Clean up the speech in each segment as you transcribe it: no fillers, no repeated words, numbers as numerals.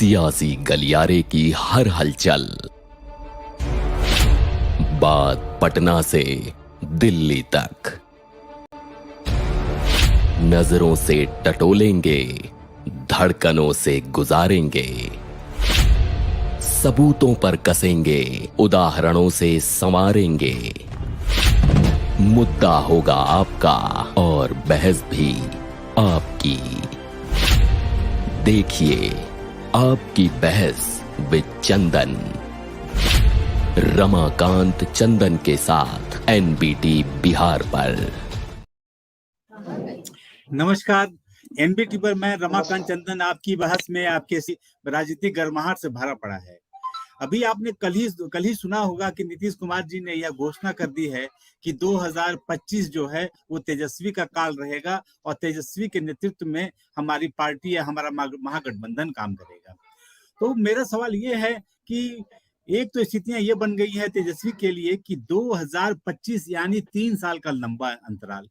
सियासी गलियारे की हर हलचल, बात पटना से दिल्ली तक, नजरों से टटोलेंगे, धड़कनों से गुजारेंगे, सबूतों पर कसेंगे, उदाहरणों से संवारेंगे। मुद्दा होगा आपका और बहस भी आपकी। देखिए आपकी बहस विद चंदन, रमाकांत चंदन के साथ एनबीटी बिहार पर। नमस्कार, एनबीटी पर मैं रमाकांत चंदन आपकी बहस में आपके राजनीतिक गर्माहट से भरा पड़ा है। अभी आपने कल ही सुना होगा कि नीतीश कुमार जी ने यह घोषणा कर दी है कि 2025 जो है वो तेजस्वी का काल रहेगा और तेजस्वी के नेतृत्व में हमारी पार्टी या हमारा महागठबंधन काम करेगा। तो मेरा सवाल ये है कि एक तो स्थितियां ये बन गई है तेजस्वी के लिए कि 2025 यानी 3 साल का लंबा अंतराल,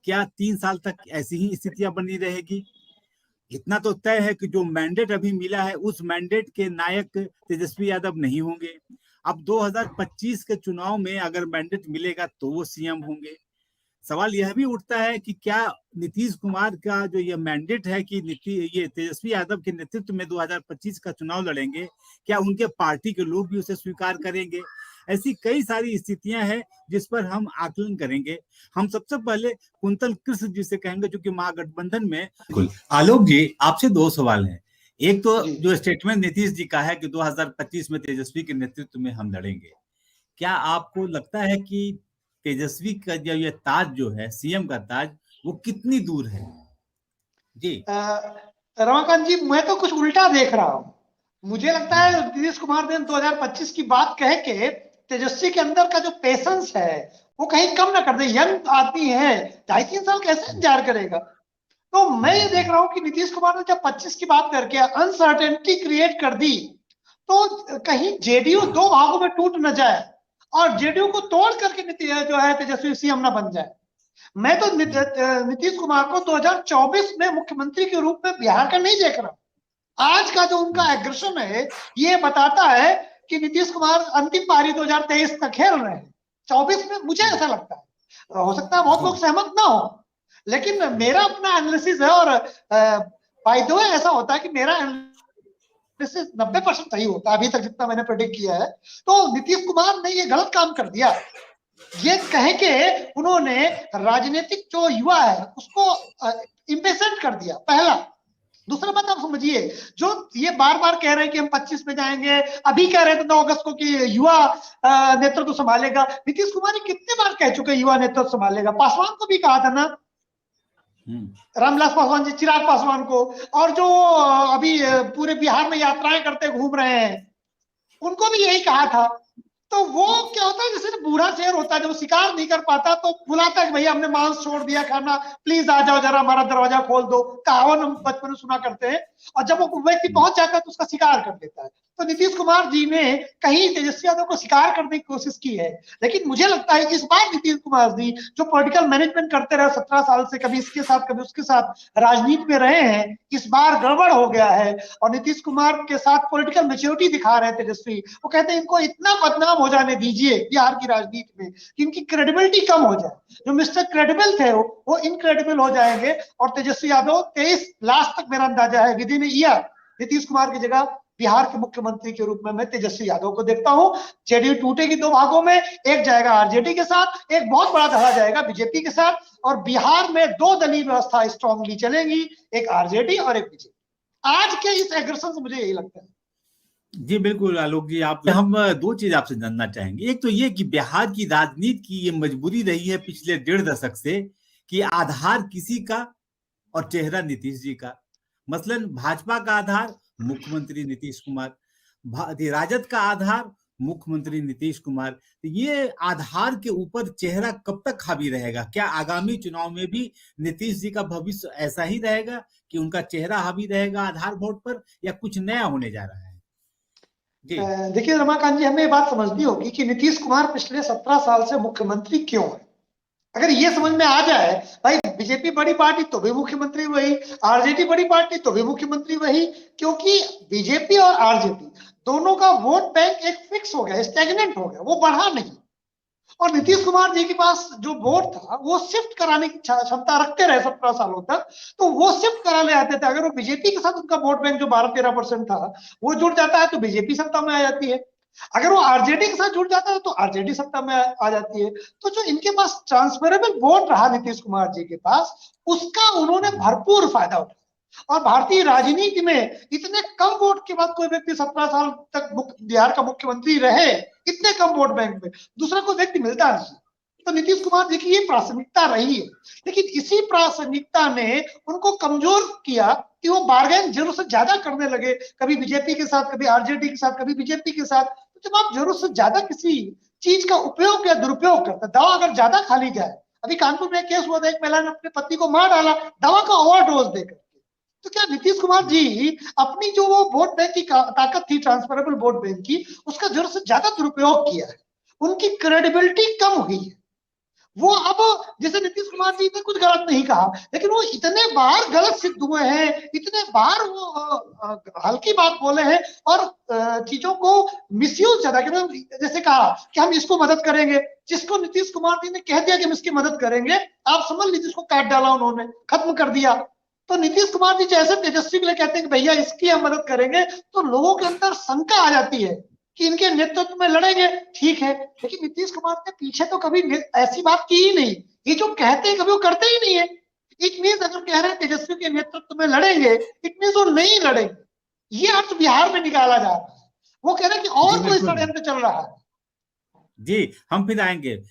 क्या 3 साल तक ऐसी ही स्थितियां बनी रहेगी? इतना तो तय है कि जो मैंडेट अभी मिला है उस मैंडेट के नायक तेजस्वी यादव नहीं होंगे। अब 2025 के चुनाव में अगर मैंडेट मिलेगा तो वो सीएम होंगे। सवाल यह भी उठता है कि क्या नीतीश कुमार का जो ये मैंडेट है कि ये तेजस्वी यादव के नेतृत्व में 2025 का चुनाव लड़ेंगे, क्या उनके पार्टी के लोग भी उसे स्वीकार करेंगे? ऐसी कई सारी स्थितियां हैं जिस पर हम आकलन करेंगे। हम सबसे पहले कुंतल कृष्ण जी से कहेंगे जो कि महागठबंधन में। आलोक जी, आपसे 2 सवाल हैं। एक तो जो स्टेटमेंट नीतीश जी का है कि 2025 में तेजस्वी के नेतृत्व में हम लड़ेंगे, क्या आपको लगता है कि तेजस्वी का जो ये ताज जो है सीएम का ताज, वो कितनी दूर है? जी रमाकांत जी, मैं तो कुछ उल्टा देख रहा हूँ। मुझे लगता है नीतीश कुमार ने 2025 की बात कह के तेजस्वी के अंदर का जो पेशेंस है वो कहीं कम ना कर दे। यंग आदमी है, 2.5-3 साल कैसे इंतजार करेगा? तो मैं ये देख रहा हूँ कि नीतीश कुमार ने जब 25 की बात करके अनसर्टेनिटी क्रिएट कर दी तो कहीं जेडीयू 2 भागों में टूट न जाए और जेडीयू को तोड़ करके जो है तेजस्वी सीएम ना बन जाए। मैं तो नीतीश कुमार को 2024 में मुख्यमंत्री के रूप में बिहार का नहीं देख रहा। आज का जो उनका एग्रेशन है ये बताता है कि नीतीश कुमार अंतिम पारी 2023 तक खेल रहे हैं। 24 में मुझे ऐसा लगता है, हो सकता है बहुत लोग सहमत ना हो, लेकिन मेरा अपना एनालिसिस है। और बाय द वे ऐसा होता है कि मेरा 90% सही होता है अभी तक जितना मैंने प्रेडिक्ट किया है। तो नीतीश कुमार ने ये गलत काम कर दिया, ये कह के उन्होंने राजनीतिक जो युवा है उसको इंपेशेंट कर दिया, पहला। दूसरा बात आप समझिए, जो ये बार बार कह रहे हैं कि हम 25 में जाएंगे, अभी कह रहे थे 9 अगस्त को कि युवा नेतृत्व संभालेगा। नीतीश कुमार कितने बार कह चुके युवा नेतृत्व संभालेगा? पासवान को भी कहा था ना, रामविलास पासवान जी, चिराग पासवान को, और जो अभी पूरे बिहार में यात्राएं करते घूम रहे हैं उनको भी यही कहा था। तो वो क्या होता है, जैसे बूढ़ा शेर होता है, जब शिकार नहीं कर पाता तो बुलाता है कि भैया हमने मांस छोड़ दिया खाना, प्लीज आ जाओ, जरा हमारा दरवाजा खोल दो। कहावत हम बचपन में सुना करते हैं। और जब वो व्यक्ति पहुंच जाता है तो उसका शिकार कर देता है। तो नीतीश कुमार जी ने कहीं तेजस्वी यादव को शिकार करने की कोशिश की है। लेकिन मुझे लगता है इस बार नीतीश कुमार जी जो पॉलिटिकल मैनेजमेंट करते रहे 17 साल से, कभी इसके साथ कभी उसके साथ राजनीति में रहे हैं, इस बार गड़बड़ हो गया है। और नीतीश कुमार के साथ पॉलिटिकल मैच्योरिटी दिखा रहे हैं तेजस्वी। वो कहते हैं इनको इतना बदनाम हो जाने दीजिए बिहार की राजनीति में कि इनकी क्रेडिबिलिटी कम हो जाए। जो मिस्टर क्रेडिबल थे वो इनक्रेडिबल हो जाएंगे। और तेजस्वी यादव 23 लास्ट तक मेरा अंदाजा है with in year Nitish Kumar की जगह बिहार के मुख्यमंत्री के रूप में मैं तेजस्वी यादव को देखता हूं। जेडीयू टूटेगी 2 भागों में, एक जाएगा आरजेडी के साथ, एक बहुत बड़ा धड़ा जाएगा बीजेपी के साथ। और बिहार में 2 दलीय व्यवस्था स्ट्रांगली चलेंगी, एक आरजेडी और एक बीजेपी। आज के इस एग्रेशन से मुझे यही लगता है। जी बिल्कुल आलोक जी, आप हम 2 चीज आपसे जानना चाहेंगे। एक तो ये कि बिहार की राजनीति की ये मजबूरी रही है पिछले 1.5 दशक से कि आधार किसी का और चेहरा नीतीश जी का। मसलन भाजपा का आधार मुख्यमंत्री नीतीश कुमार, राजद का आधार मुख्यमंत्री नीतीश कुमार। ये आधार के ऊपर चेहरा कब तक हावी रहेगा? क्या आगामी चुनाव में भी नीतीश जी का भविष्य ऐसा ही रहेगा कि उनका चेहरा हावी रहेगा आधार वोट पर, या कुछ नया होने जा रहा है? देखिए रमाकांत जी, हमें ये बात समझनी होगी कि नीतीश कुमार पिछले 17 साल से मुख्यमंत्री क्यों है। अगर ये समझ में आ जाए, भाई बीजेपी बड़ी पार्टी तो भी मुख्यमंत्री वही, आरजेडी बड़ी पार्टी तो भी मुख्यमंत्री वही, क्योंकि बीजेपी और आरजेडी दोनों का वोट बैंक एक फिक्स हो गया, स्टैग्नेंट हो गया, वो बढ़ा नहीं। और नीतीश कुमार जी के पास जो वोट था वो शिफ्ट कराने की क्षमता रखते रहे 17 सालों तक, तो वो शिफ्ट करा ले आते थे। अगर वो बीजेपी के साथ उनका वोट बैंक जो 12-13% था वो जुड़ जाता है तो बीजेपी सत्ता में आ जाती है, अगर वो आरजेडी के साथ जुड़ जाता है तो आरजेडी सत्ता में आ जाती है। तो जो इनके पास ट्रांसफरेबल वोट रहा नीतीश कुमार जी के पास, उसका उन्होंने भरपूर फायदा उठाया। और भारतीय राजनीति में इतने कम वोट के बाद कोई व्यक्ति 17 साल तक बिहार का मुख्यमंत्री रहे, इतने कम वोट बैंक में दूसरा कोई व्यक्ति मिलता नहीं। तो नीतीश कुमार जी की ये प्राथमिकता रही है, लेकिन इसी प्राथमिकता ने उनको कमजोर किया कि वो बार्गेन जरूरत से ज्यादा करने लगे, कभी बीजेपी के साथ, कभी आरजेडी के साथ, कभी बीजेपी के साथ। तो जब आप जरूरत से ज्यादा किसी चीज का उपयोग या दुरुपयोग करते, दवा अगर ज्यादा खा ली जाए, अभी कानपुर में केस हुआ था, एक महिला ने अपने पति को मार डाला दवा का ओवरडोज देकर। तो क्या नीतीश कुमार जी अपनी जो वो वोट बैंक की ताकत थी, ट्रांसफरेबल वोट बैंक की, उसका जरूरत से ज्यादा दुरुपयोग किया है, उनकी क्रेडिबिलिटी कम हुई है। वो अब जैसे नीतीश कुमार जी ने कुछ गलत नहीं कहा, लेकिन वो इतने बार गलत सिद्ध हुए हैं, इतने बार वो हल्की बात बोले हैं और चीजों को मिसयूज ज्यादा, जैसे कहा कि हम इसको मदद करेंगे, जिसको नीतीश कुमार जी ने कह दिया कि हम इसकी मदद करेंगे, आप समझ लीजिए इसको काट डाला उन्होंने, खत्म कर दिया। तो नीतीश कुमार जी जैसे तेजस्वी के लिए कहते हैं कि भैया इसकी हम मदद करेंगे, तो लोगों के अंदर शंका आ जाती है कि इनके नेतृत्व में लड़ेंगे, ठीक है, लेकिन नीतीश कुमार ने पीछे तो कभी ऐसी बात की ही नहीं। ये जो कहते हैं कभी वो करते ही नहीं है। इट मीन्स अगर कह रहे हैं तेजस्वी के नेतृत्व में लड़ेंगे, इट मीन्स वो नहीं लड़ेंगे। ये अर्थ बिहार में निकाला जा रहा है। वो कह रहे हैं कि और कोई षड्यंत्र चल रहा है। जी, हम फिर आएंगे।